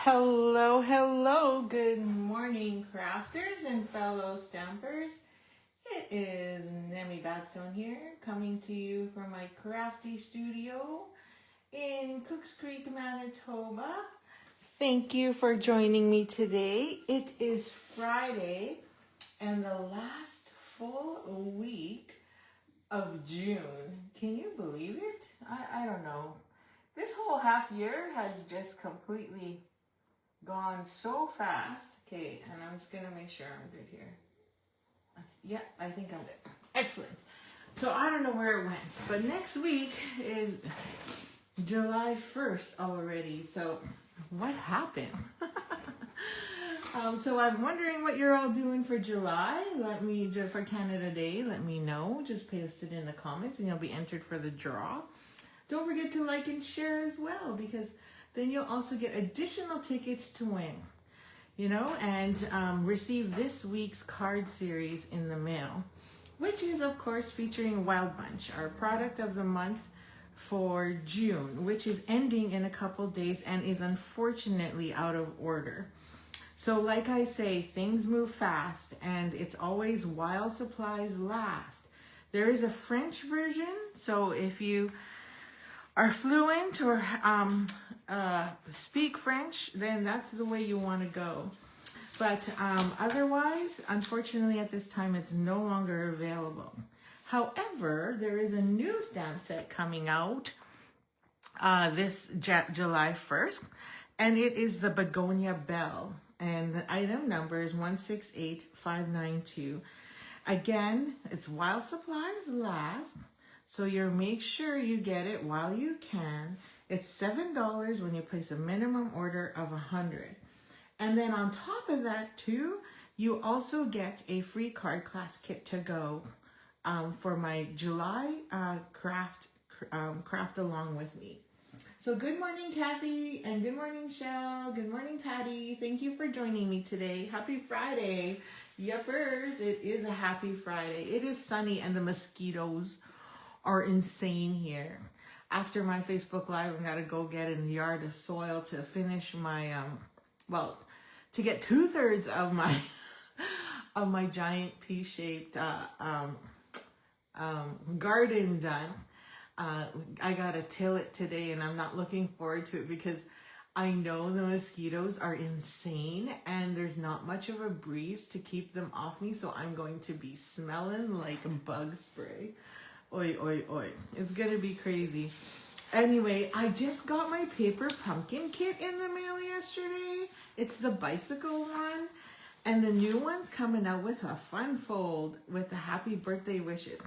Hello, hello, good morning, crafters and fellow stampers. It is Nemi Batstone here, coming to you from my crafty studio in Cooks Creek, Manitoba. Thank you for joining me today. It is Friday and the last full week of June. Can you believe it? I don't know. This whole half year has just completely gone so fast. Okay, and I'm just gonna make sure I'm good here. Yeah, I think I'm good. Excellent. So I don't know where it went, but next week is July 1st already. So what happened? So I'm wondering what you're all doing for July. For Canada Day, let me know. Just post it in the comments and you'll be entered for the draw. Don't forget to like and share as well, because then you'll also get additional tickets to win, and receive this week's card series in the mail, which is, of course, featuring Wild Bunch, our product of the month for June, which is ending in a couple days and is unfortunately out of order. So like I say, things move fast and it's always while supplies last. There is a French version, so if you are fluent or speak French, then that's the way you want to go. But otherwise, unfortunately, at this time, it's no longer available. However, there is a new stamp set coming out this July 1st, and it is the Begonia Bell, and the item number is 168592. Again, it's while supplies last. So make sure you get it while you can. It's $7 when you place a minimum order of 100. And then on top of that too, you also get a free card class kit to go for my July craft along with me. So good morning, Kathy, and good morning, Shell. Good morning, Patty. Thank you for joining me today. Happy Friday. Yuppers, it is a happy Friday. It is sunny and the mosquitoes are insane here. After my Facebook Live, I'm gonna go get a yard of soil to finish my to get 2/3 of my of my giant pea-shaped garden done. I gotta till it today, and I'm not looking forward to it because I know the mosquitoes are insane and there's not much of a breeze to keep them off me, so I'm going to be smelling like bug spray. Oi, oi, oi. It's gonna be crazy. Anyway, I just got my paper pumpkin kit in the mail yesterday. It's the bicycle one. And the new one's coming out with a fun fold with the happy birthday wishes.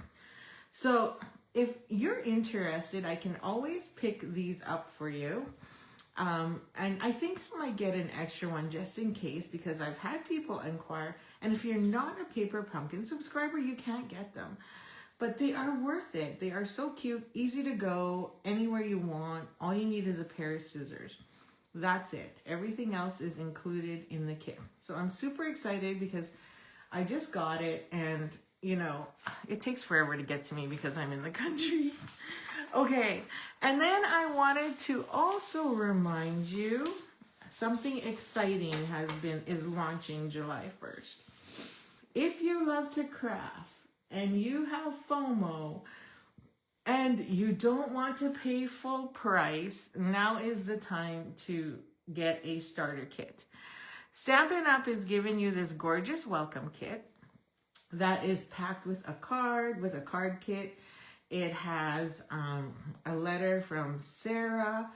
So if you're interested, I can always pick these up for you. And I think I might get an extra one just in case, because I've had people inquire. And if you're not a paper pumpkin subscriber, you can't get them. But they are worth it. They are so cute, easy to go anywhere you want. All you need is a pair of scissors. That's it. Everything else is included in the kit. So I'm super excited because I just got it, and it takes forever to get to me because I'm in the country. Okay, and then I wanted to also remind you something exciting is launching July 1st. If you love to craft, and you have FOMO, and you don't want to pay full price, now is the time to get a starter kit. Stampin' Up! Is giving you this gorgeous welcome kit that is packed with a card kit. It has a letter from Sarah.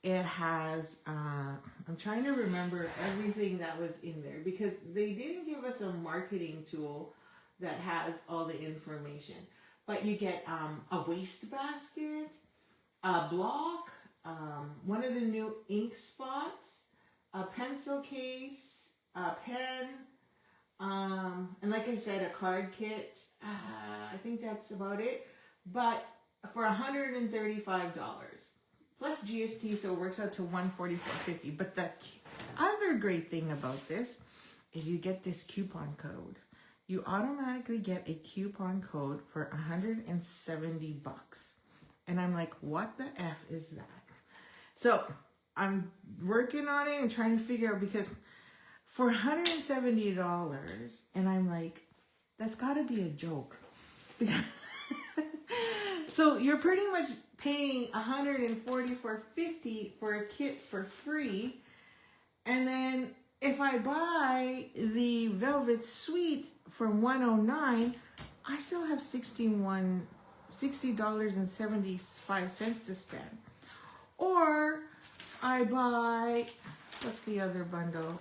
It has, I'm trying to remember everything that was in there because they didn't give us a marketing tool that has all the information. But you get a waste basket, a block, one of the new ink spots, a pencil case, a pen, and like I said, a card kit. I think that's about it. But for $135 plus GST, so it works out to $144.50. But the other great thing about this is you get this coupon code. You automatically get a coupon code for $170. And I'm like, what the F is that? So I'm working on it and trying to figure out, because for $170, and I'm like, that's got to be a joke. Because so you're pretty much paying $144.50 for a kit for free, and then if I buy the Velvet Suite for $109, I still have $60.75 to spend. Or I buy, what's the other bundle?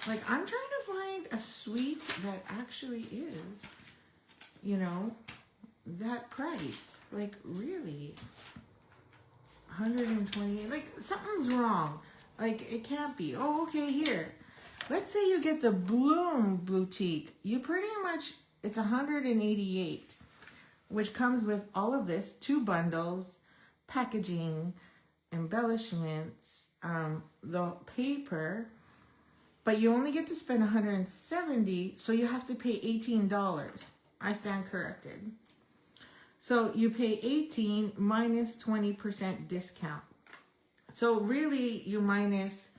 Like, I'm trying to find a suite that actually is, you know, that price. Like, really, 128. Like, something's wrong. Like, it can't be. Oh, okay, here. Let's say you get the Bloom Boutique. You pretty much, it's 188, which comes with all of this, 2 bundles, packaging, embellishments, the paper, but you only get to spend 170, so you have to pay $18. I stand corrected. So you pay 18 minus 20% discount. So really you minus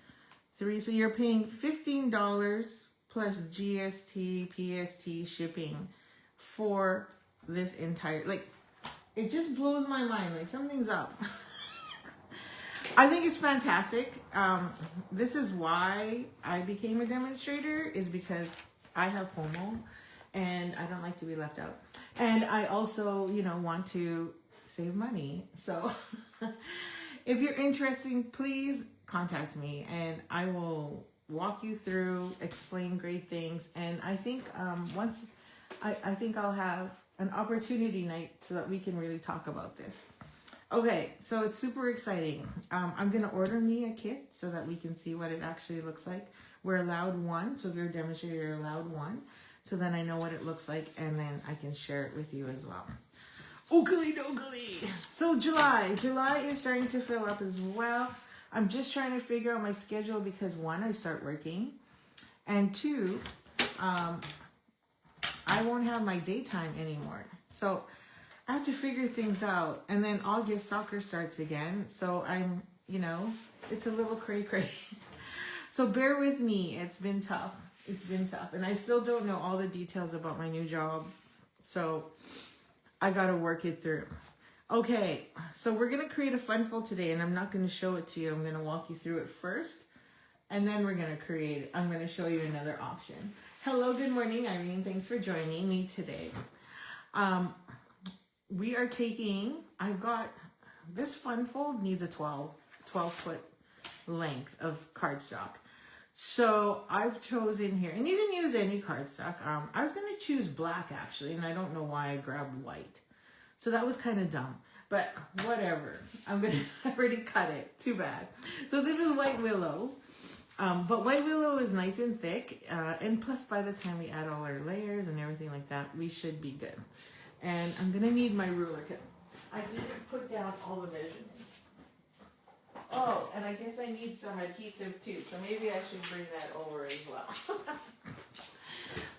3, so you're paying $15 plus GST, PST, shipping for this entire, like, it just blows my mind. Like, something's up. I think it's fantastic. This is why I became a demonstrator, is because I have FOMO and I don't like to be left out. And I also, you know, want to save money. So if you're interested, please contact me and I will walk you through, explain great things. And I think once, I think I'll have an opportunity night so that we can really talk about this. Okay, so it's super exciting. I'm going to order me a kit so that we can see what it actually looks like. We're allowed 1, so if you're a demonstrator, you're allowed 1. So then I know what it looks like, and then I can share it with you as well. Oakley dokley. So July is starting to fill up as well. I'm just trying to figure out my schedule because 1, I start working, and 2, I won't have my daytime anymore. So I have to figure things out. And then August, soccer starts again. So I'm, you know, it's a little cray-cray. So bear with me. It's been tough. It's been tough. And I still don't know all the details about my new job. So I got to work it through. Okay, so we're going to create a fun fold today. And I'm not going to show it to you. I'm going to walk you through it first. And then we're going to create it. I'm going to show you another option. Hello, good morning, Irene. Thanks for joining me today. We are taking, I've got, this fun fold needs a 12 foot length of cardstock. So I've chosen here, and you can use any cardstock. I was going to choose black actually, and I don't know why I grabbed white. So that was kind of dumb, but whatever. I already cut it, too bad. So this is white willow. But white willow is nice and thick, and plus by the time we add all our layers and everything like that, we should be good. And I'm going to need my ruler because I didn't put down all the measurements. Oh, and I guess I need some adhesive too, so maybe I should bring that over as well.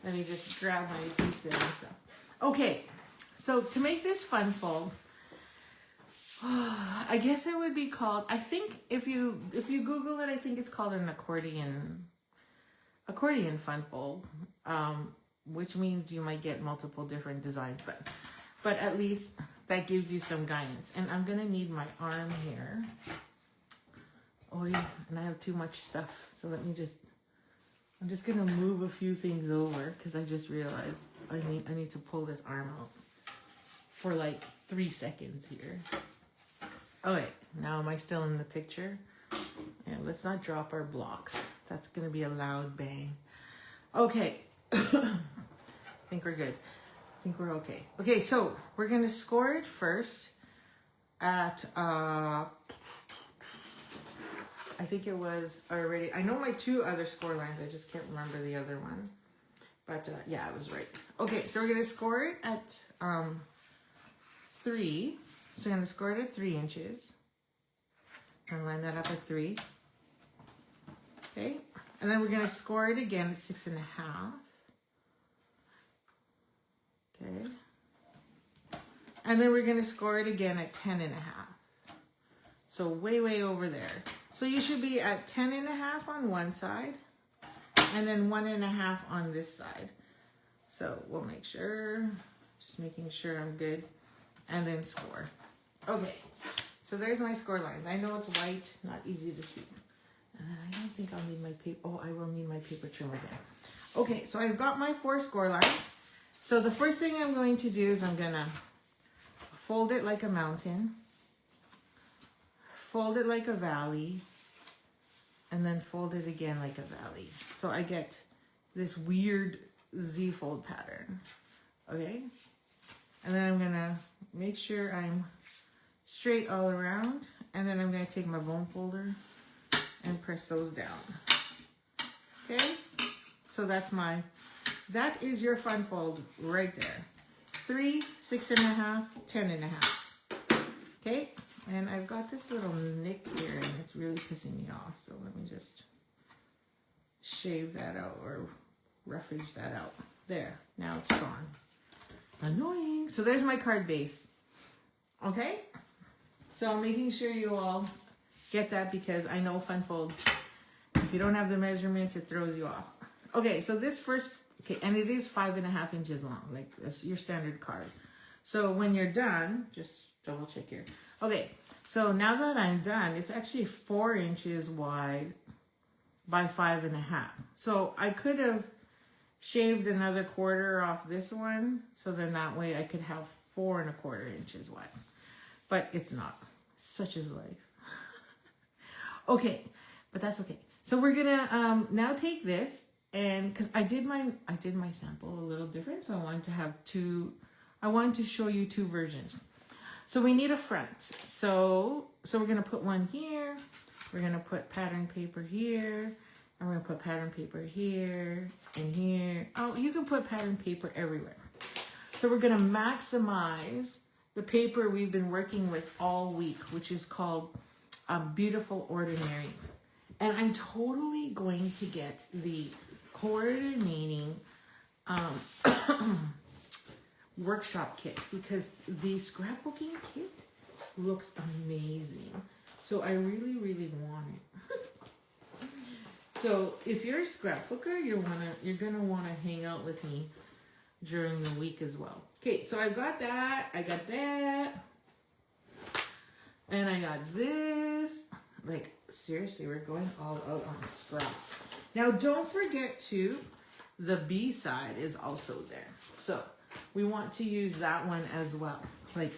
Let me just grab my adhesive and stuff. Okay, so to make this fun fold, I guess it would be called, I think if you Google it, I think it's called an accordion fun fold, which means you might get multiple different designs, but at least that gives you some guidance. And I'm gonna need my arm here. Oh yeah, and I have too much stuff, so I'm just gonna move a few things over because I just realized I need to pull this arm out for like 3 seconds here. Okay, now am I still in the picture? Yeah, let's not drop our blocks. That's gonna be a loud bang. Okay, I think we're good. I think we're okay. Okay, so we're gonna score it first at, I think it was already, I know my 2 other score lines, I just can't remember the other one. But yeah, I was right. Okay, so we're gonna score it at 3. So I'm going to score it at 3 inches and line that up at 3. Okay, and then we're going to score it again at 6.5. Okay, and then we're going to score it again at 10.5. So way over there. So you should be at 10.5 on one side and then 1.5 on this side. So we'll make sure, just making sure I'm good, and then score. Okay, so there's my score lines. I know it's white, not easy to see. And then I don't think I'll need my paper. Oh, I will need my paper trimmer again. Okay, so I've got my 4 score lines. So the first thing I'm going to do is I'm gonna fold it like a mountain, fold it like a valley, and then fold it again like a valley. So I get this weird Z-fold pattern, okay? And then I'm gonna make sure I'm straight all around, and then I'm gonna take my bone folder and press those down, okay? So that is your fun fold right there. 3, 6.5, 10.5, okay? And I've got this little nick here and it's really pissing me off. So let me just shave that out or roughage that out. There, now it's gone. Annoying. So there's my card base. Okay? So I'm making sure you all get that because I know fun folds, if you don't have the measurements, it throws you off. Okay, so this first, okay, and it is 5.5 inches long, like that's your standard card. So when you're done, just double check here. Okay, so now that I'm done, it's actually 4 inches wide by 5.5. So I could have shaved another quarter off this one, so then that way I could have 4.25 inches wide. But it's not. Such is life. Okay, but that's okay. So we're gonna now take this, and because I did my sample a little different, so I wanted to show you 2 versions. So we need a front. So we're gonna put one here. We're gonna put pattern paper here. And we're gonna put pattern paper here and here. Oh, you can put pattern paper everywhere. So we're gonna maximize the paper we've been working with all week, which is called Beautiful Ordinary. And I'm totally going to get the coordinating workshop kit because the scrapbooking kit looks amazing. So I really want it. So if you're a scrapbooker, you're gonna wanna hang out with me during the week as well. Okay, so I've got that, I got that, and I got this. Like seriously, we're going all out on scraps. Now don't forget too, the B side is also there. So we want to use that one as well. Like,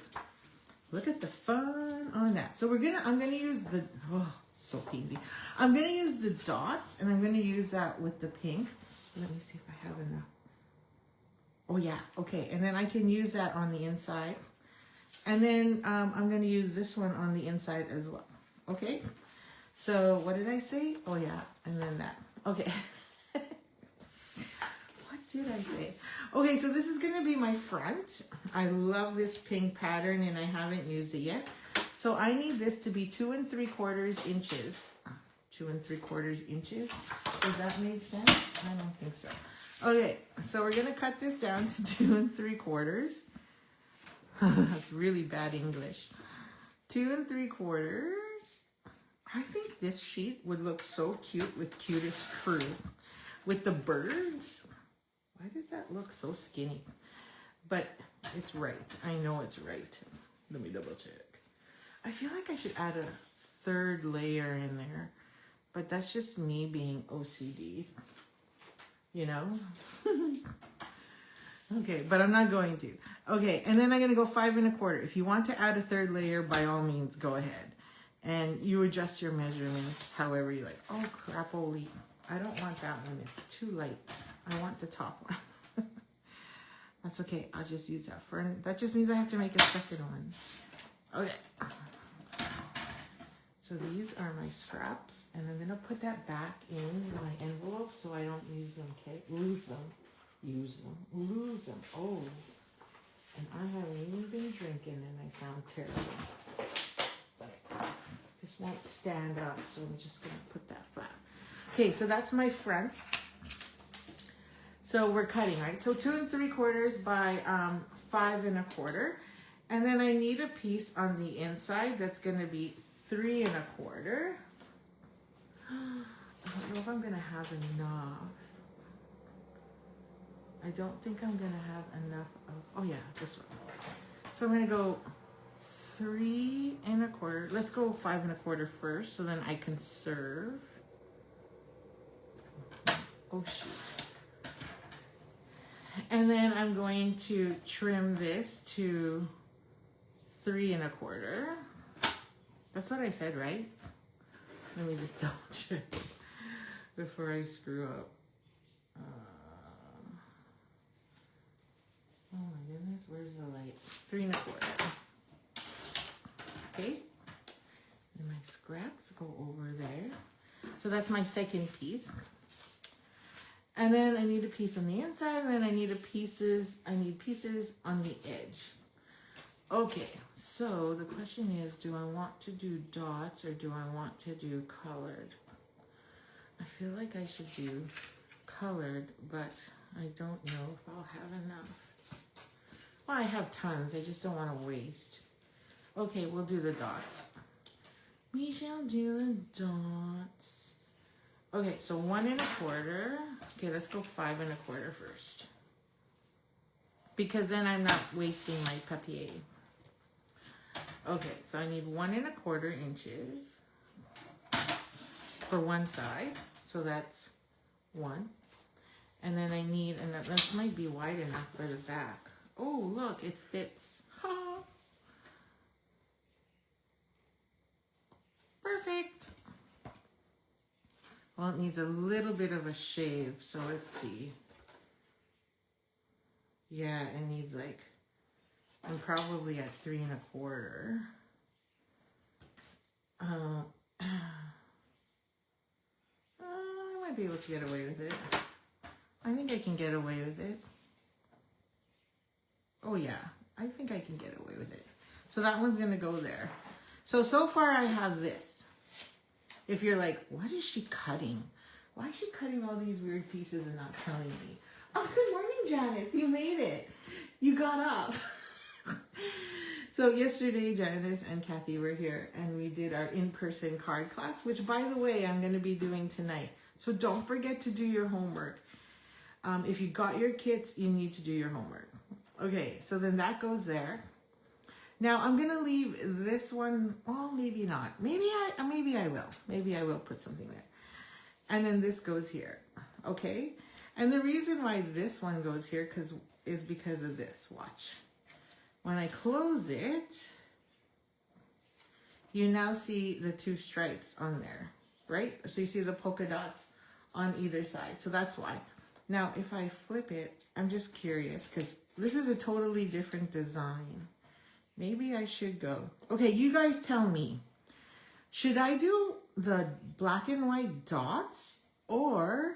look at the fun on that. So I'm gonna use the, oh, so pinky. I'm gonna use the dots and I'm gonna use that with the pink. Let me see if I have enough. Oh yeah, okay. And then I can use that on the inside. And then I'm gonna use this one on the inside as well. Okay? So what did I say? Oh yeah, and then that. Okay. What did I say? Okay, so this is gonna be my front. I love this pink pattern and I haven't used it yet. So I need this to be 2 3/4 inches. 2 3/4 inches. Does that make sense? I don't think so. Okay, so we're gonna cut this down to 2 3/4. That's really bad English. 2 3/4. I think this sheet would look so cute with Cutest Crew. With the birds. Why does that look so skinny? But it's right. I know it's right. Let me double check. I feel like I should add a 3rd layer in there. But that's just me being OCD. You know? Okay, but I'm not going to. Okay, and then I'm going to go 5 1/4. If you want to add a 3rd layer, by all means, go ahead. And you adjust your measurements however you like. Oh, crapoly. I don't want that one. It's too light. I want the top one. That's okay. I'll just use that for... That just means I have to make a 2nd one. Okay. So these are my scraps. And I'm going to put that back in my envelope so I don't use them, okay? Lose them. Lose them. Oh. And I haven't even been drinking and I sound terrible. This won't stand up, so I'm just gonna put that flat. Okay, so that's my front. So we're cutting, right? So 2 3/4 by 5 1/4. And then I need a piece on the inside that's gonna be 3 1/4. I don't know if I'm gonna have enough. I don't think I'm gonna have enough of, oh yeah, this one. So I'm gonna go 3 1/4. Let's go 5 1/4 first, so then I can serve. Oh shoot. And then I'm going to trim this to 3 1/4. That's what I said, right? Let me just double check before I screw up. Oh my goodness, where's the light? 3 1/4. Okay. And my scraps go over there. So that's my second piece. And then I need a piece on the inside, and then I need pieces on the edge. Okay, so the question is, do I want to do dots or do I want to do colored? I feel like I should do colored, but I don't know if I'll have enough. Well, I have tons, I just don't want to waste. Okay, we'll do the dots. We shall do the dots. Okay, so 1 1/4. Okay, let's go 5 1/4 first. Because then I'm not wasting my papier. Okay, so I need 1 1/4 inches for one side. So that's 1. And then I need, and this might be wide enough for the back. Oh, look, it fits. Perfect. Well, it needs a little bit of a shave, so let's see. Yeah, it needs like, I'm probably at 3 1/4. I might be able to get away with it. I think I can get away with it. Oh yeah, I think I can get away with it. So that one's gonna go there. So far I have this. If you're like, what is she cutting? Why is she cutting all these weird pieces and not telling me? Oh, good morning, Janice. You made it. You got up. So yesterday, Janice and Kathy were here and we did our in-person card class, which by the way, I'm going to be doing tonight. So don't forget to do your homework. If you got your kits, you need to do your homework. Okay, so then that goes there. Now I'm going to leave this one, well, maybe not. Maybe I will. Maybe I will put something there. And then this goes here, okay? And the reason why this one goes here is because of this, watch. When I close it, you now see the 2 stripes on there, right? So you see the polka dots on either side. So that's why. Now, if I flip it, I'm just curious because this is a totally different design. Maybe I should go. Okay, you guys tell me. Should I do the black and white dots or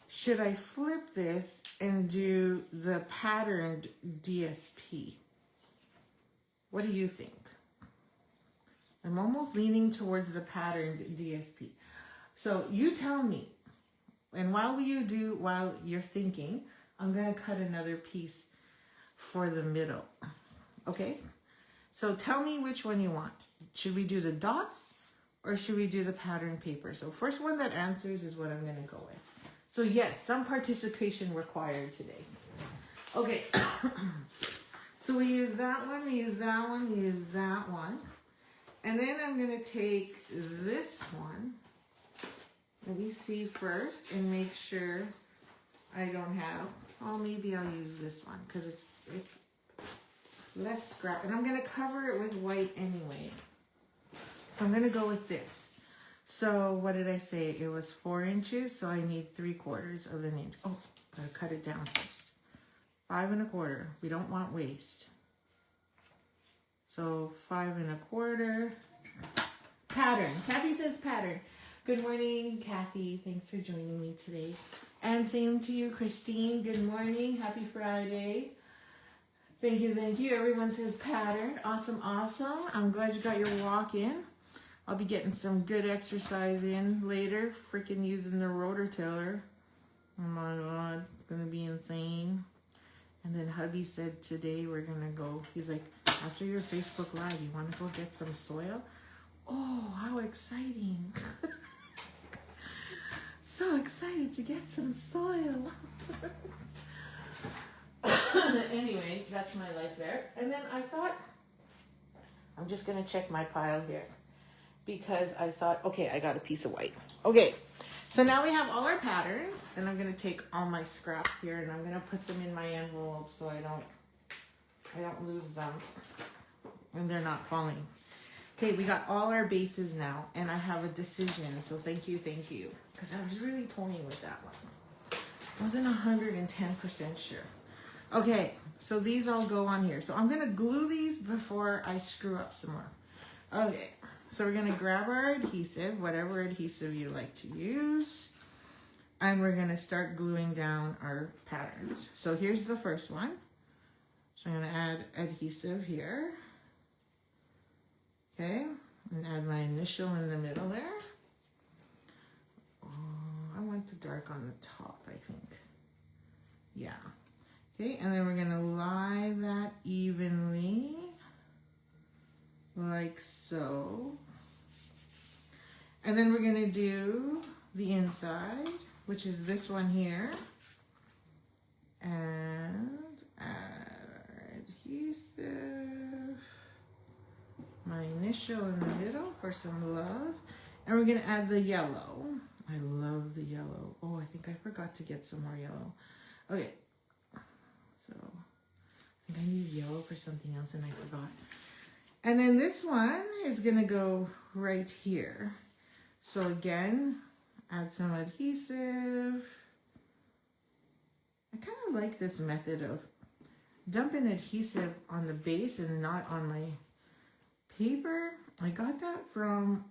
should I flip this and do the patterned DSP? What do you think? I'm almost leaning towards the patterned DSP. So you tell me. And while you're thinking, I'm going to cut another piece for the middle. Okay? So tell me which one you want. Should we do the dots or should we do the pattern paper? So first one that answers is what I'm going to go with. So yes, some participation required today. Okay. So we use that one, we use that one, we use that one. And then I'm going to take this one. Let me see first and make sure I don't have, oh, maybe I'll use this one because it's less scrap. And I'm going to cover it with white anyway. So I'm going to go with this. So what did I say? It was 4 inches, so I need 3/4 of an inch. Oh, gotta cut it down first. 5 1/4. We don't want waste. So 5 1/4. Pattern. Kathy says pattern. Good morning, Kathy. Thanks for joining me today. And same to you, Christine. Good morning. Happy Friday. Thank you, thank you. Everyone says pattern. Awesome, awesome. I'm glad you got your walk in. I'll be getting some good exercise in later. Freaking using the rotor tiller. Oh my God, it's gonna be insane. And then hubby said today we're gonna go, he's like, after your Facebook Live, you wanna go get some soil? Oh, how exciting. So excited to get some soil. Anyway, that's my life there. And then I thought, I'm just going to check my pile here. Because I thought, okay, I got a piece of white. Okay, so now we have all our patterns. And I'm going to take all my scraps here. And I'm going to put them in my envelope so I don't lose them. And they're not falling. Okay, we got all our bases now, and I have a decision, so thank you, because I was really toying with that one. I wasn't 110% sure. Okay, so these all go on here. So I'm gonna glue these before I screw up some more. Okay, so we're gonna grab our adhesive, whatever adhesive you like to use, and we're gonna start gluing down our patterns. So here's the first one. So I'm gonna add adhesive here. Okay, and add my initial in the middle there. Oh, I want the dark on the top, I think. Yeah. Okay, and then we're gonna lie that evenly, like so. And then we're gonna do the inside, which is this one here. And add our adhesive. My initial in the middle for some love. And we're going to add the yellow. I love the yellow. Oh, I think I forgot to get some more yellow. Okay. So, I think I need yellow for something else and I forgot. And then this one is going to go right here. So again, add some adhesive. I kind of like this method of dumping adhesive on the base and not on my paper. I got that from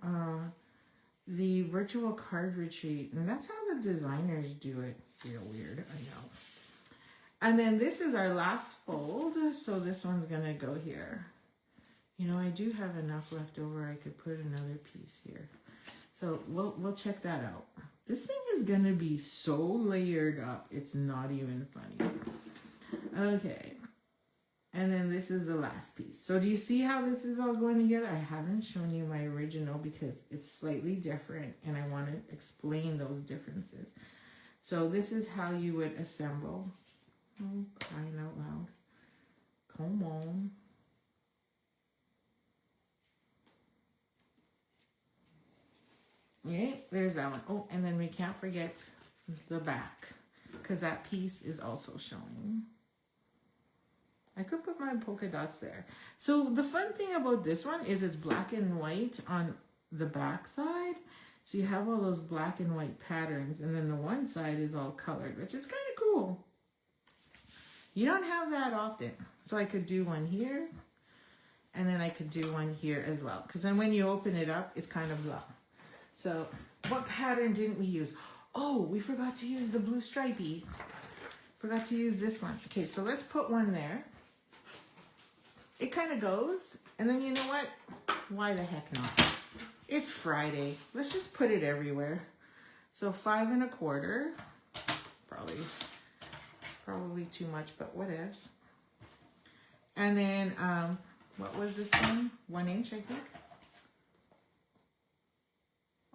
the virtual card retreat, and that's how the designers do it. Real weird, I know. And then this is our last fold, so this one's gonna go here. You know, I do have enough left over. I could put another piece here, so we'll check that out. This thing is gonna be so layered up, it's not even funny. Okay. And then this is the last piece. So do you see how this is all going together? I haven't shown you my original because it's slightly different and I want to explain those differences. So this is how you would assemble. Oh, crying out loud. Come on. Okay, there's that one. Oh, and then we can't forget the back because that piece is also showing. I could put my polka dots there. So the fun thing about this one is it's black and white on the back side. So you have all those black and white patterns, and then the one side is all colored, which is kind of cool. You don't have that often. So I could do one here, and then I could do one here as well. Because then when you open it up, it's kind of blah. So what pattern didn't we use? Oh, we forgot to use the blue stripey. Forgot to use this one. Okay, so let's put one there. It kind of goes, and then you know what? Why the heck not? It's Friday. Let's just put it everywhere. So 5 1/4. Probably too much, but what ifs. And then, what was this one? 1 inch, I think.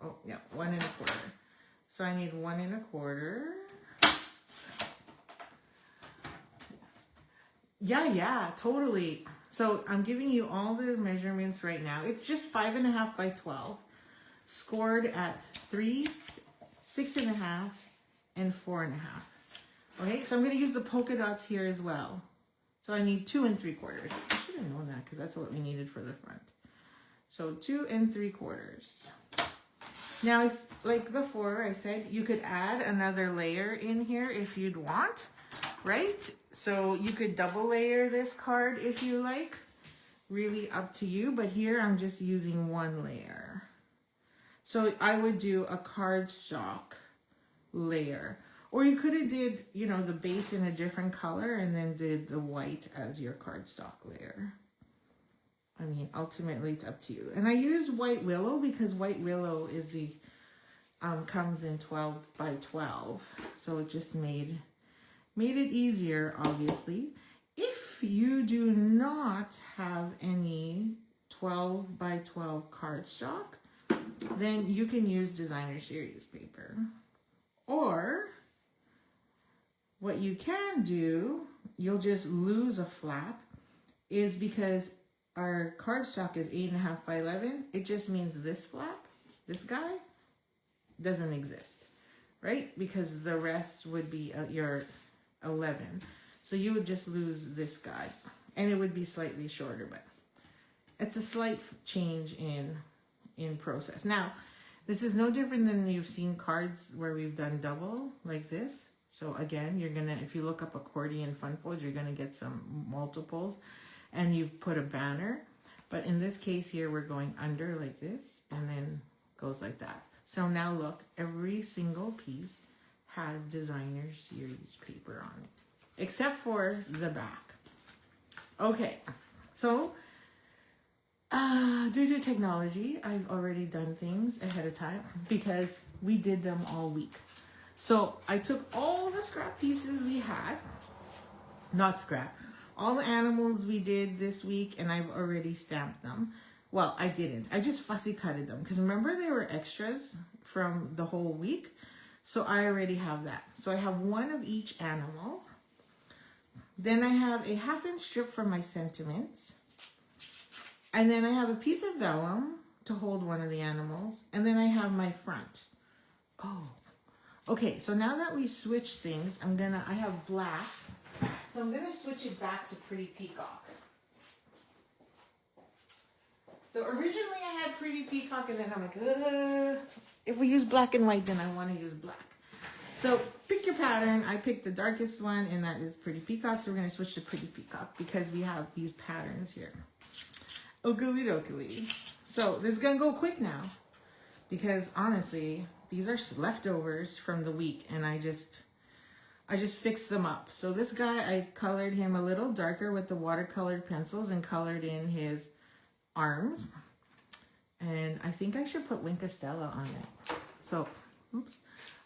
Oh, yeah, 1 1/4. So I need 1 1/4. Yeah, totally. So I'm giving you all the measurements right now. It's just 5 1/2 by 12, scored at 3, 6 1/2, and 4 1/2. Okay, so I'm going to use the polka dots here as well. So I need 2 3/4. I should have known that because that's what we needed for the front. So 2 3/4. Now, it's like before I said, you could add another layer in here if you'd want, right? So you could double layer this card if you like, really up to you. But here I'm just using one layer. So I would do a cardstock layer. Or you could have did, you know, the base in a different color and then did the white as your cardstock layer. I mean, ultimately it's up to you. And I used white willow because white willow is the, comes in 12 by 12. So it just made it easier, obviously. If you do not have any 12 by 12 cardstock, then you can use designer series paper. Or what you can do, you'll just lose a flap, is because our cardstock is 8.5 by 11. It just means this flap, this guy, doesn't exist, right? Because the rest would be your 11. So you would just lose this guy, and it would be slightly shorter, but it's a slight change in process. Now, this is no different than you've seen cards where we've done double like this. So again, you're gonna, if you look up accordion fun folds, you're gonna get some multiples, and you put a banner. But in this case here, we're going under like this, and then goes like that. So now look, every single piece has designer series paper on it, except for the back. Okay, so due to technology, I've already done things ahead of time because we did them all week. So I took all the scrap pieces we had, not scrap, all the animals we did this week, and I've already stamped them. Well, I didn't. I just fussy cutted them because remember they were extras from the whole week. So I already have that. So I have one of each animal. Then I have a 1/2-inch strip for my sentiments. And then I have a piece of vellum to hold one of the animals. And then I have my front. Oh, okay. So now that we switch things, I have black. So I'm gonna switch it back to Pretty Peacock. So originally I had Pretty Peacock, and then I'm like, if we use black and white, then I want to use black. So pick your pattern. I picked the darkest one, and that is Pretty Peacock. So we're going to switch to Pretty Peacock because we have these patterns here. Oogly doogly. So this is going to go quick now because honestly, these are leftovers from the week, and I just fixed them up. So this guy, I colored him a little darker with the watercolored pencils and colored in his arms, and I think I should put Wink Stella on it. So, oops,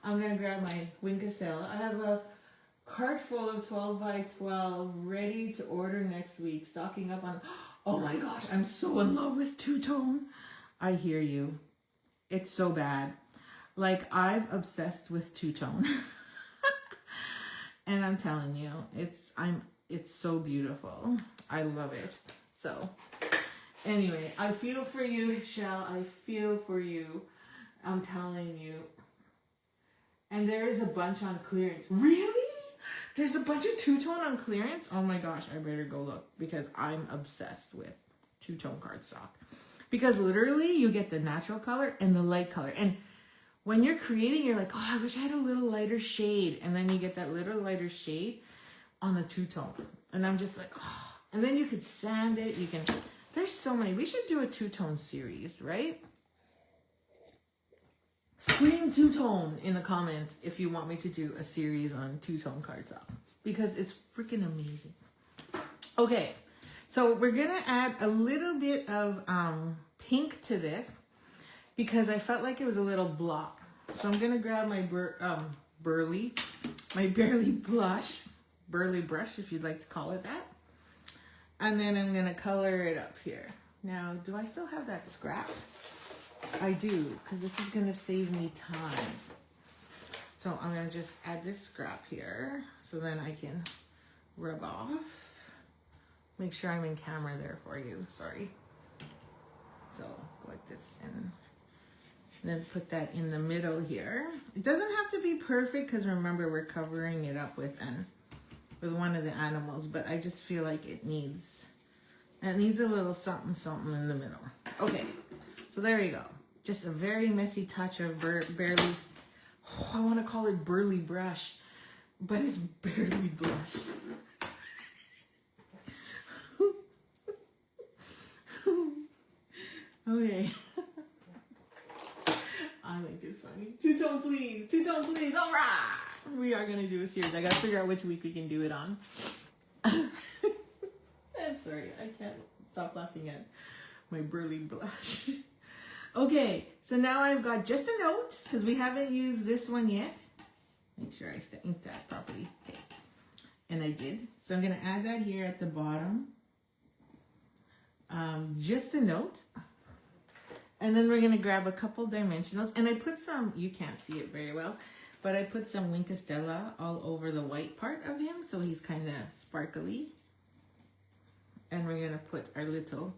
I'm gonna grab my Wink Stella. I have a cart full of 12 by 12 ready to order next week. Stocking up on, oh my gosh, I'm so in love with two-tone. I hear you. It's so bad. Like, I've obsessed with two-tone. And I'm telling you, it's so beautiful. I love it. So anyway, I feel for you, Shell. I feel for you. I'm telling you. And there is a bunch on clearance. Really? There's a bunch of two-tone on clearance? Oh my gosh, I better go look because I'm obsessed with two-tone cardstock. Because literally you get the natural color and the light color. And when you're creating, you're like, oh, I wish I had a little lighter shade. And then you get that little lighter shade on the two-tone. And I'm just like, oh. And then you could sand it. You can... There's so many. We should do a two-tone series, right? Scream two-tone in the comments if you want me to do a series on two-tone cardstock. Because it's freaking amazing. Okay. So we're going to add a little bit of pink to this. Because I felt like it was a little block. So I'm going to grab my burly brush if you'd like to call it that. And then I'm going to color it up here. Now, do I still have that scrap? I do, because this is going to save me time. So I'm going to just add this scrap here so then I can rub off. Make sure I'm in camera there for you. Sorry. So go like this and then put that in the middle here. It doesn't have to be perfect because remember we're covering it up with one of the animals, but I just feel like it needs a little something in the middle. Okay, so there you go. Just a very messy touch of barely, I want to call it burly brush, but it's barely blush. Okay. I think it's funny. Two-tone please. Two-tone please. All right. We are going to do a series. I got to figure out which week we can do it on. I'm sorry. I can't stop laughing at my burly blush. Okay. So now I've got just a note because we haven't used this one yet. Make sure I ink that properly. Okay. And I did. So I'm going to add that here at the bottom just a note. And then we're going to grab a couple dimensionals. And I put some, you can't see it very well, but I put some Wink Stella all over the white part of him. So he's kind of sparkly. And we're going to put our little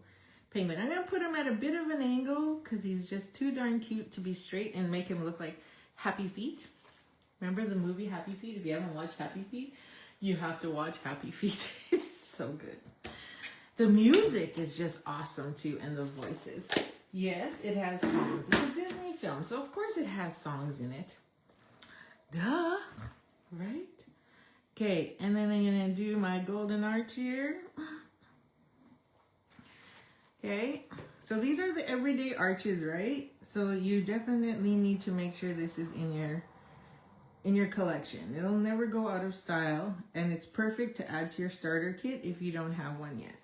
penguin. I'm going to put him at a bit of an angle because he's just too darn cute to be straight and make him look like Happy Feet. Remember the movie Happy Feet? If you haven't watched Happy Feet, you have to watch Happy Feet. It's so good. The music is just awesome too, and the voices. Yes, it has songs. It's a Disney film, so of course it has songs in it. Duh, right? Okay, and then I'm gonna do my golden arch here. Okay, so these are the everyday arches, right? So you definitely need to make sure this is in your collection. It'll never go out of style, and it's perfect to add to your starter kit if you don't have one yet.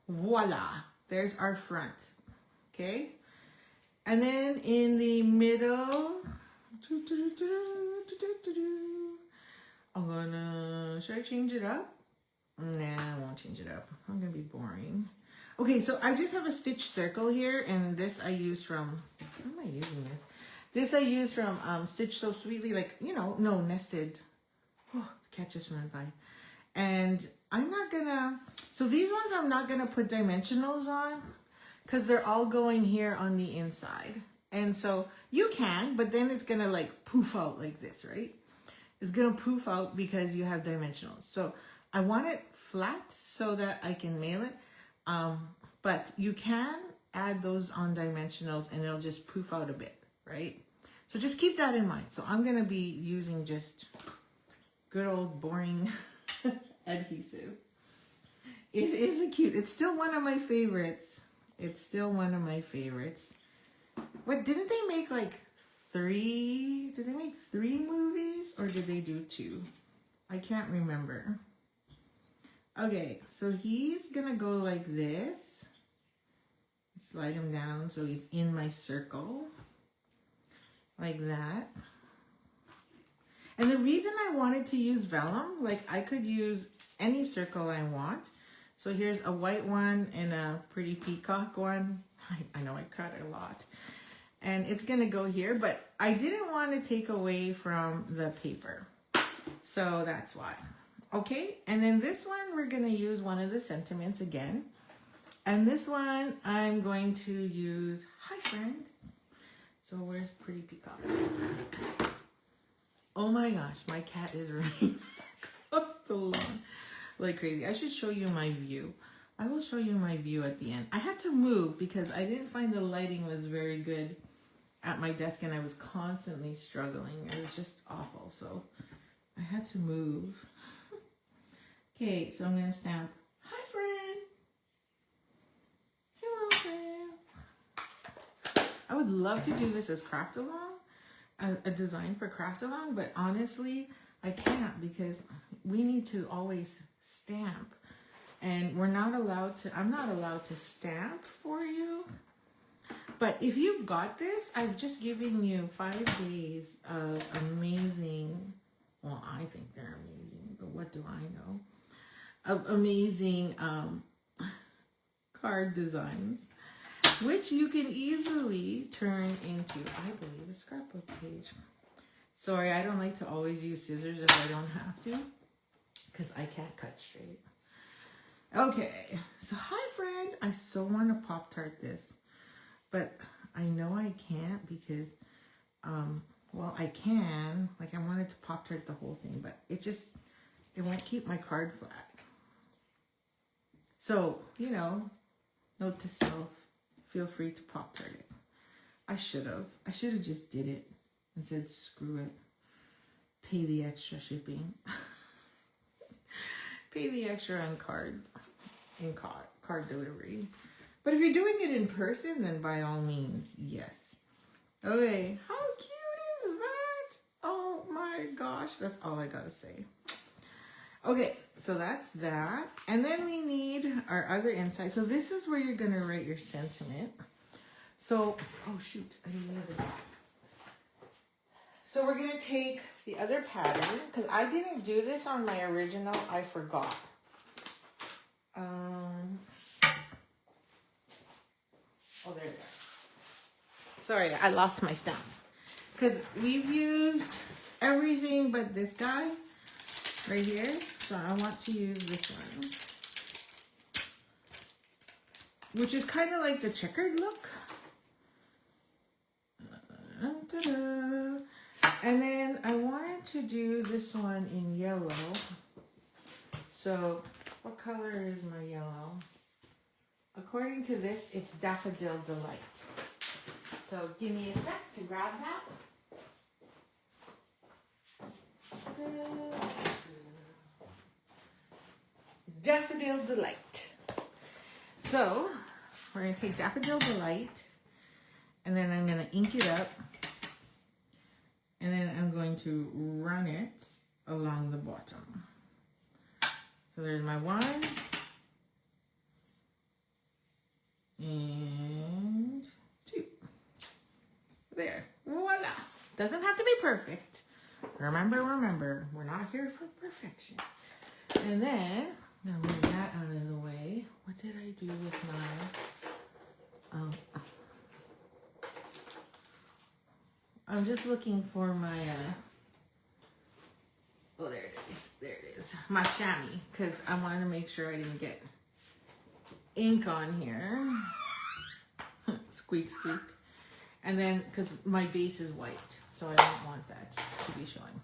Voila, there's our front. Okay, and then in the middle, I'm gonna, should I change it up? Nah, I won't change it up. I'm gonna be boring. Okay, so I just have a stitch circle here, and this I use from, how am I using this? This I use from Stitch So Sweetly, like, you know, no, Nested. Oh, the cat just went by. And I'm not gonna, so these ones I'm not gonna put dimensionals on because they're all going here on the inside. And so you can, but then it's gonna like poof out like this, right? It's gonna poof out because you have dimensionals. So I want it flat so that I can mail it. But you can add those on dimensionals and it'll just poof out a bit, right? So just keep that in mind. So I'm gonna be using just good old boring adhesive. It is a cute, it's still one of my favorites. It's still one of my favorites. What, didn't they make like 3? Did they make 3 movies or did they do 2? I can't remember. Okay, so he's gonna go like this. Slide him down so he's in my circle. Like that. And the reason I wanted to use vellum, like I could use any circle I want. So here's a white one and a pretty peacock one. I know I cut it a lot. And it's gonna go here, but I didn't want to take away from the paper. So that's why. Okay, and then this one, we're gonna use one of the sentiments again. And this one, I'm going to use, hi friend. So where's pretty peacock? Oh my gosh, my cat is running across the lawn like crazy. I should show you my view. I will show you my view at the end. I had to move because I didn't find the lighting was very good at my desk and I was constantly struggling. It was just awful, so I had to move. Okay, so I'm gonna stamp, hi friend. Hello friend. I would love to do this as craft along, a design for craft along, but honestly, I can't because we need to always stamp. And we're not allowed to, I'm not allowed to stamp for you. But if you've got this, I've just given you 5 days of amazing, well, I think they're amazing, but what do I know? Of amazing card designs, which you can easily turn into, I believe, a scrapbook page. Sorry, I don't like to always use scissors if I don't have to, because I can't cut straight. Okay, so hi friend, I so want to Pop-Tart this, but I know I can't because, well, I can, like I wanted to Pop-Tart the whole thing, but it won't keep my card flat. So, you know, note to self, feel free to Pop-Tart it. I should have just did it and said, screw it, pay the extra shipping. Pay the extra on card delivery. But if you're doing it in person, then by all means, yes. Okay, how cute is that? Oh my gosh, that's all I gotta say. Okay, so that's that. And then we need our other inside. So this is where you're gonna write your sentiment. So, oh shoot, I didn't know that. So we're gonna take the other pattern, because I didn't do this on my original, I forgot. sorry, I lost my stamp. Because we've used everything but this guy right here. So I want to use this one, which is kind of like the checkered look. Ta-da. And then I wanted to do this one in yellow. So what color is my yellow? According to this, it's Daffodil Delight. So give me a sec to grab that. Daffodil Delight. So we're going to take Daffodil Delight, and then I'm going to ink it up, and then I'm going to run it along the bottom. So there's my 1 and 2. There, voila. Doesn't have to be perfect. Remember, we're not here for perfection. And then, now move that out of the way. What did I do with my, I'm just looking for my, oh, there it is, my chamois, because I wanted to make sure I didn't get ink on here. Squeak, squeak. And then, because my base is white, so I don't want that to be showing.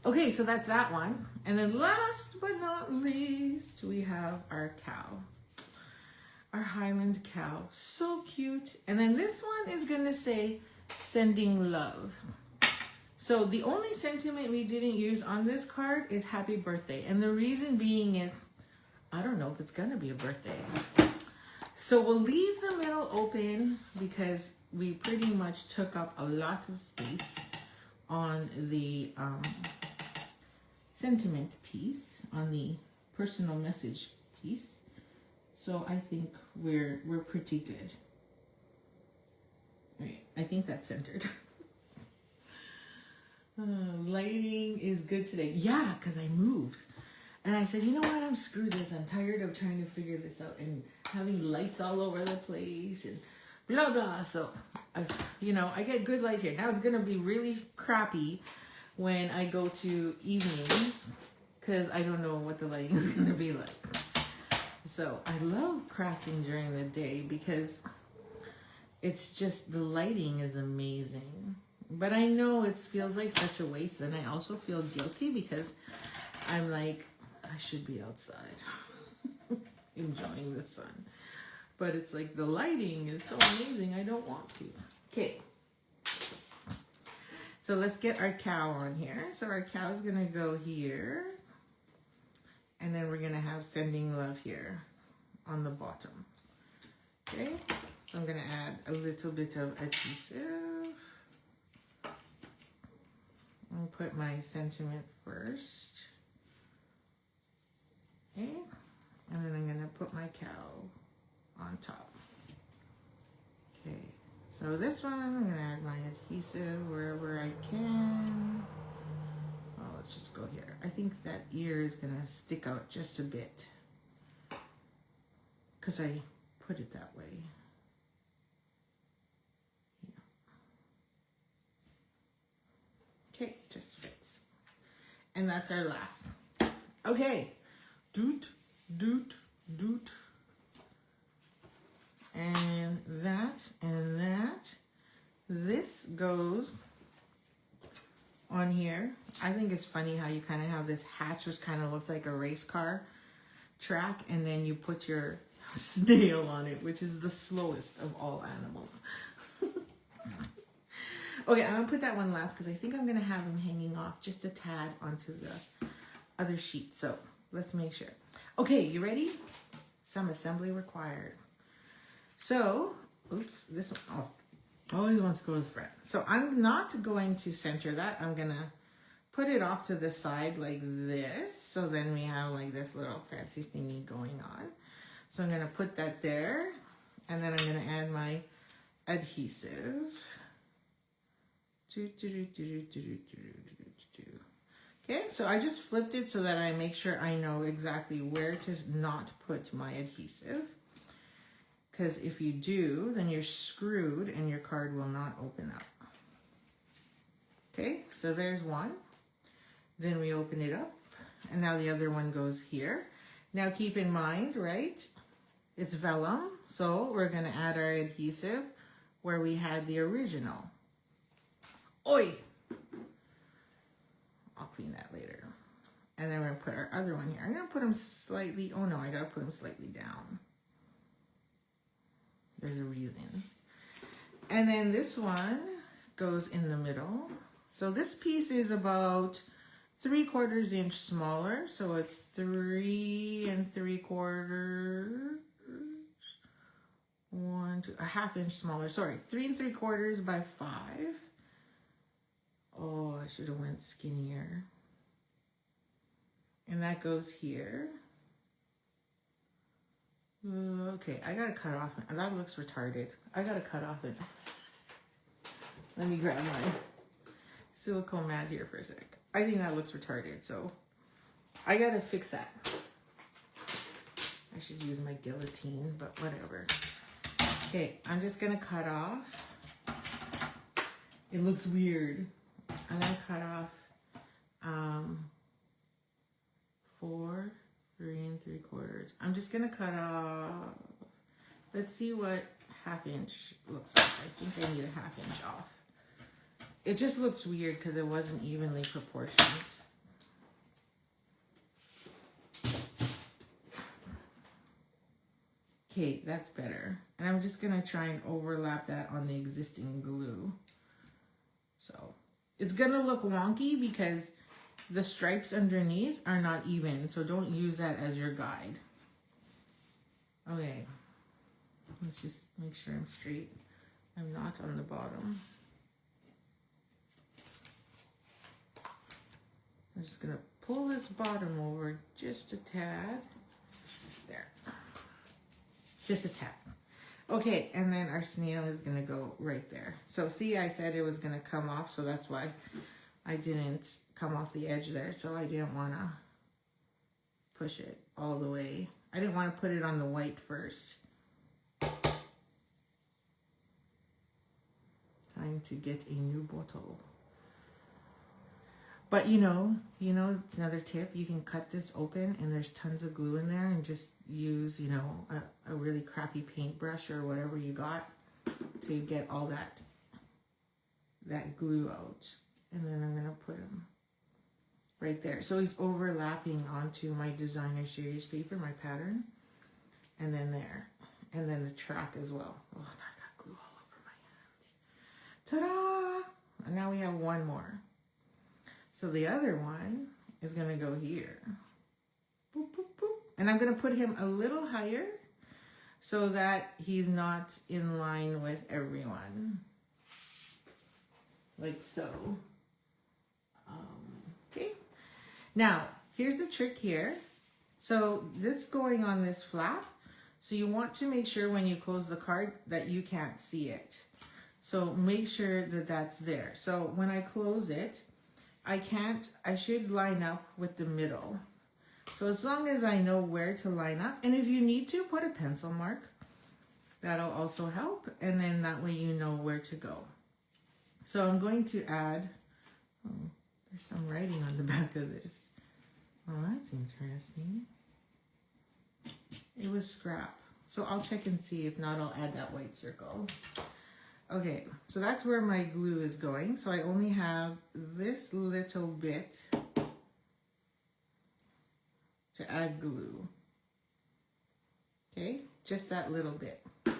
Okay, so that's that one. And then last but not least, we have our cow. Our Highland cow. So cute. And then this one is going to say, sending love. So the only sentiment we didn't use on this card is happy birthday. And the reason being is, I don't know if it's going to be a birthday. So we'll leave the middle open because we pretty much took up a lot of space on the sentiment piece, on the personal message piece. So I think we're pretty good. All right, I think that's centered. Lighting is good today. Yeah, because I moved. And I said, you know what, I'm screwed this. I'm tired of trying to figure this out and having lights all over the place and blah, blah. So, I get good light here. Now it's going to be really crappy when I go to evenings because I don't know what the lighting is going to be like. So I love crafting during the day because it's just, the lighting is amazing. But I know it feels like such a waste. Then I also feel guilty because I'm like, I should be outside enjoying the sun. But it's like the lighting is so amazing, I don't want to. Okay. So let's get our cow on here. So our cow is going to go here. And then we're going to have sending love here on the bottom. Okay. So I'm going to add a little bit of adhesive. I'll put my sentiment first. Okay. And then I'm going to put my cow on top. Okay. So this one, I'm going to add my adhesive wherever I can. Oh, let's just go here. I think that ear is going to stick out just a bit because I put it that way. Yeah. Okay, just fits. And that's our last. Okay. Doot, doot, doot. And that. This goes on here. I think it's funny how you kind of have this hatch which kind of looks like a race car track, and then you put your snail on it, which is the slowest of all animals. Okay, I'm gonna put that one last because I think I'm gonna have him hanging off just a tad onto the other sheet. So let's make sure. Okay, you ready? Some assembly required. So, oops, this one, always wants to go with front. So I'm not going to center that. I'm gonna put it off to the side like this. So then we have like this little fancy thingy going on. So I'm gonna put that there, and then I'm gonna add my adhesive. Okay, so I just flipped it so that I make sure I know exactly where to not put my adhesive. Because if you do, then you're screwed and your card will not open up. Okay, so there's one. Then we open it up, and now the other one goes here. Now keep in mind, right, it's vellum, so we're going to add our adhesive where we had the original. Oi! I'll clean that later. And then we're going to put our other one here. I'm going to put them slightly, oh no, I got to put them slightly down. There's a reason. And then this one goes in the middle. So this piece is about 3/4 inch smaller. So it's 3 3/4, 1/2 inch smaller. Sorry, 3 3/4 by 5. Oh, I should have went skinnier. And that goes here. Okay, I gotta cut off. That looks retarded. I gotta cut off it. Let me grab my silicone mat here for a sec. I think that looks retarded, so I gotta fix that. I should use my guillotine, but whatever. Okay, I'm just gonna cut off. It looks weird. I'm gonna cut off 4, 3 3/4. I'm just gonna cut off. Let's see what 1/2 inch looks like. I think I need a 1/2 inch off. It just looks weird because it wasn't evenly proportioned. Okay, that's better. And I'm just gonna try and overlap that on the existing glue. So it's gonna look wonky because the stripes underneath are not even, so don't use that as your guide. Okay, let's just make sure I'm straight. I'm not on the bottom. I'm just gonna pull this bottom over just a tad. There. Just a tad. Okay, and then our snail is gonna go right there. So see, I said it was gonna come off, so that's why I didn't come off the edge there. So I didn't wanna push it all the way. I didn't wanna put it on the white first. Time to get a new bottle. But you know, another tip, you can cut this open and there's tons of glue in there and just use, a really crappy paintbrush or whatever you got to get all that glue out. And then I'm gonna put him right there. So he's overlapping onto my designer series paper, my pattern, and then there. And then the track as well. Oh, I got glue all over my hands. Ta-da! And now we have one more. So the other one is gonna go here. Boop, boop, boop. And I'm gonna put him a little higher so that he's not in line with everyone. Like so. Okay. Now, here's the trick here. So this going on this flap. So you want to make sure when you close the card that you can't see it. So make sure that that's there. So when I close it, I should line up with the middle. So as long as I know where to line up, and if you need to, put a pencil mark. That'll also help, and then that way you know where to go. So I'm going to add, there's some writing on the back of this. Oh, that's interesting. It was scrap. So I'll check and see, if not, I'll add that white circle. Okay, so that's where my glue is going. So I only have this little bit to add glue. Okay, just that little bit. So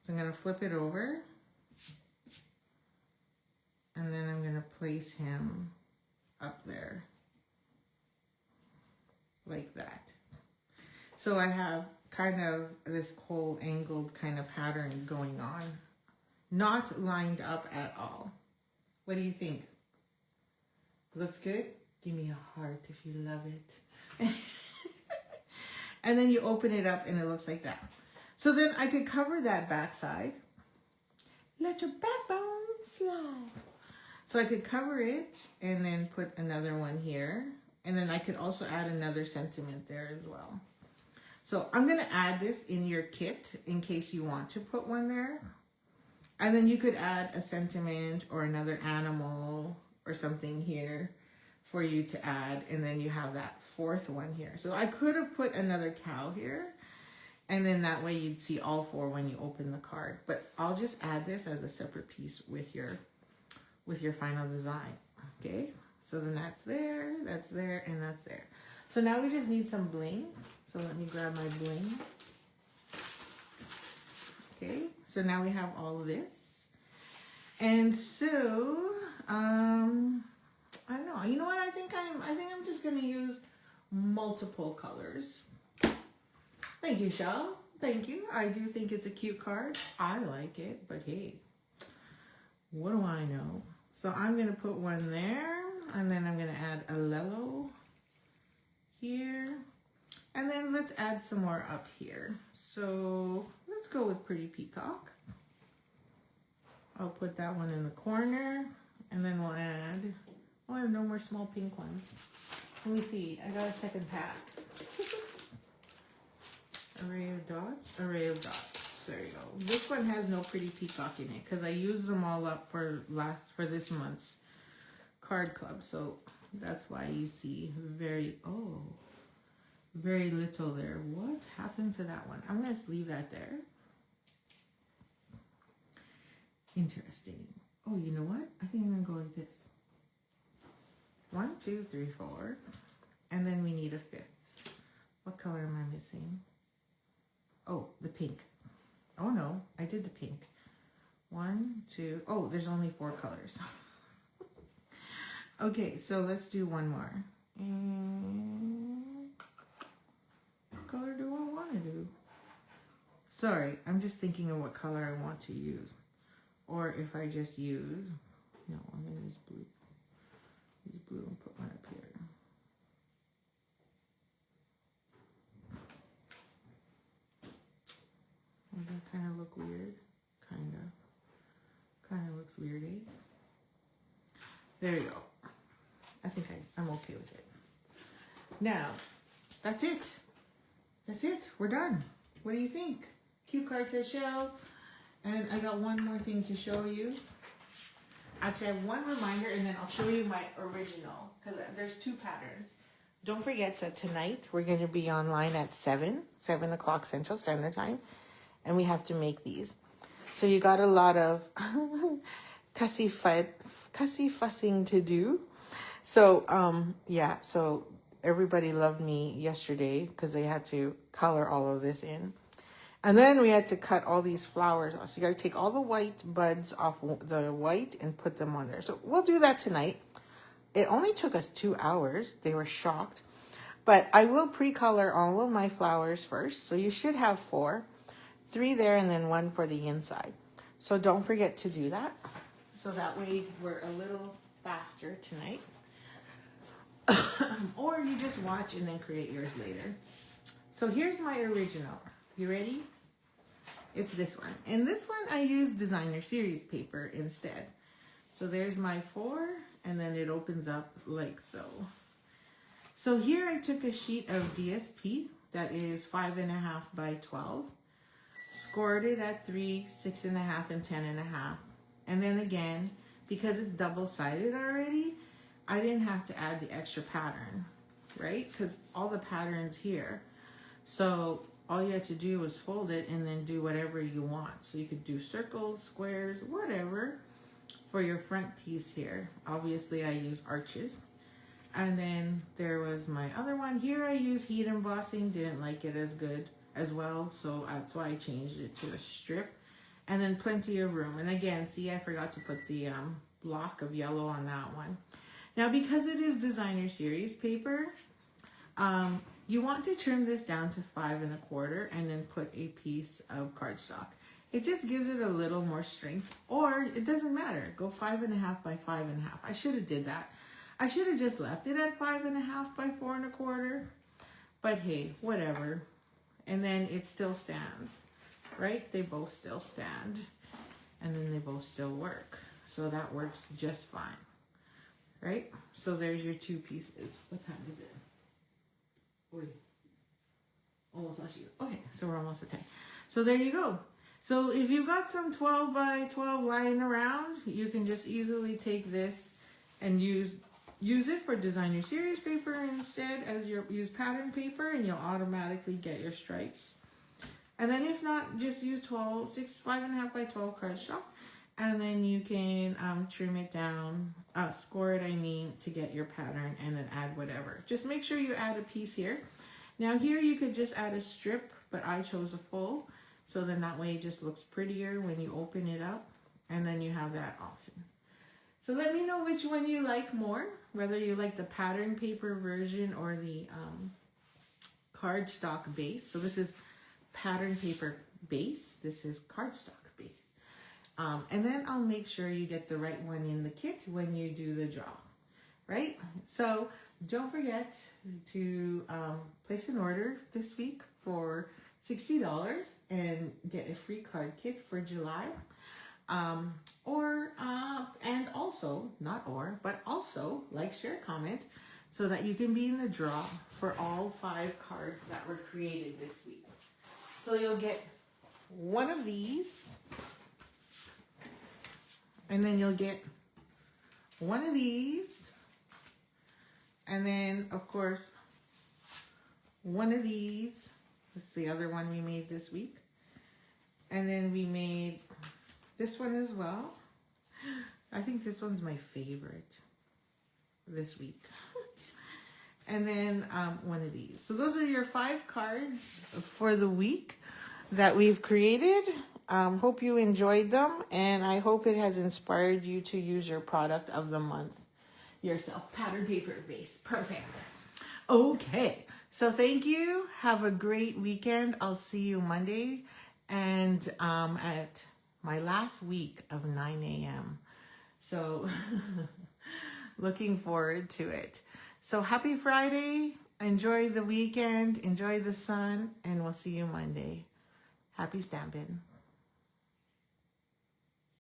I'm gonna flip it over. And then I'm gonna place him up there. Like that. So I have kind of this whole angled kind of pattern going on. Not lined up at all. What do you think? Looks good? Give me a heart if you love it. And then you open it up and it looks like that. So then I could cover that backside. Let your backbone slide. So I could cover it and then put another one here. And then I could also add another sentiment there as well. So I'm going to add this in your kit in case you want to put one there. And then you could add a sentiment or another animal or something here for you to add. And then you have that fourth one here. So I could have put another cow here. And then that way you'd see all four when you open the card. But I'll just add this as a separate piece with your final design. Okay, so then that's there, and that's there. So now we just need some bling. So let me grab my bling. Okay, so now we have all of this. And so, I don't know. You know what? I think I'm just gonna use multiple colors. Thank you, Shell. Thank you. I do think it's a cute card. I like it, but hey, what do I know? So I'm gonna put one there, and then I'm gonna add a Lello here. And then let's add some more up here. So let's go with Pretty Peacock. I'll put that one in the corner. And then we'll add, oh, I have no more small pink ones. Let me see, I got a second pack. Array of dots, array of dots. There you go. This one has no Pretty Peacock in it because I used them all up for this month's card club. So that's why you see very little there. What happened to that one? I'm going to leave that there. Interesting. Oh, you know what? I think I'm going to go like this. 1, 2, 3, 4. And then we need a fifth. What color am I missing? Oh, the pink. Oh no, I did the pink. 1, 2. Oh, there's only 4 colors. Okay, so let's do one more. And what color do I want to do? Sorry, I'm just thinking of what color I want to use. Or if I just use, no, I'm going to use blue. Use blue and put one up here. Does that kind of look weird? Kind of looks weird, eh? There you go. I think I'm okay with it. Now, that's it. That's it. We're done. What do you think? Cue card says shell. And I got one more thing to show you. Actually, I have one reminder, and then I'll show you my original, because there's 2 patterns. Don't forget that tonight we're going to be online at 7 o'clock Central Standard Time, and we have to make these. So you got a lot of cussy fussing to do. So, yeah, so everybody loved me yesterday because they had to color all of this in. And then we had to cut all these flowers off. So you got to take all the white buds off the white and put them on there. So we'll do that tonight. It only took us 2 hours. They were shocked. But I will pre-color all of my flowers first. So you should have 4. 3 there and then 1 for the inside. So don't forget to do that. So that way we're a little faster tonight. Or you just watch and then create yours later. So here's my original. You ready? It's this one. And this one I used designer series paper instead. So there's my 4 and then it opens up like so. So here I took a sheet of DSP that is 5.5 by 12. Scored it at 3, 6.5, and 10.5. And then again, because it's double-sided already, I didn't have to add the extra pattern, right? Because all the pattern's here. So all you had to do was fold it and then do whatever you want. So you could do circles, squares, whatever for your front piece here. Obviously I use arches. And then there was my other one. Here I use heat embossing, didn't like it as good as well, so that's why I changed it to a strip. And then plenty of room. And again, see, I forgot to put the block of yellow on that one. Now, because it is designer series paper, you want to trim this down to 5.25 and then put a piece of cardstock. It just gives it a little more strength, or it doesn't matter. Go 5.5 by 5.5. I should have did that. I should have just left it at 5.5 by 4.25, but hey, whatever. And then it still stands, right? They both still stand, and then they both still work. So that works just fine, right? So there's your 2 pieces. What time is it? Oy. Almost last year. Okay, so we're almost at 10. So there you go. So if you've got some 12 by 12 lying around, you can just easily take this and use it for design your series paper instead as your use pattern paper, and you'll automatically get your stripes. And then if not, just use 5.5 by 12 cardstock, and then you can trim it down, score it, to get your pattern, and then add whatever. Just make sure you add a piece here. Now here you could just add a strip, but I chose a full, so then that way it just looks prettier when you open it up, and then you have that option. So let me know which one you like more, whether you like the pattern paper version or the cardstock base. So this is pattern paper base, this is cardstock base. And then I'll make sure you get the right one in the kit when you do the draw, right? So don't forget to place an order this week for $60 and get a free card kit for July. Also like, share, comment, so that you can be in the draw for all 5 cards that were created this week. So you'll get one of these, and then you'll get one of these, and then of course one of these. This is the other one we made this week, and then we made this one as well. I think this one's my favorite this week. And then one of these. So those are your 5 cards for the week that we've created. Hope you enjoyed them, and I hope it has inspired you to use your product of the month yourself. Pattern paper base. Perfect. Okay. So thank you. Have a great weekend. I'll see you Monday, and at my last week of 9 a.m. So looking forward to it. So happy Friday. Enjoy the weekend. Enjoy the sun, and we'll see you Monday. Happy stamping.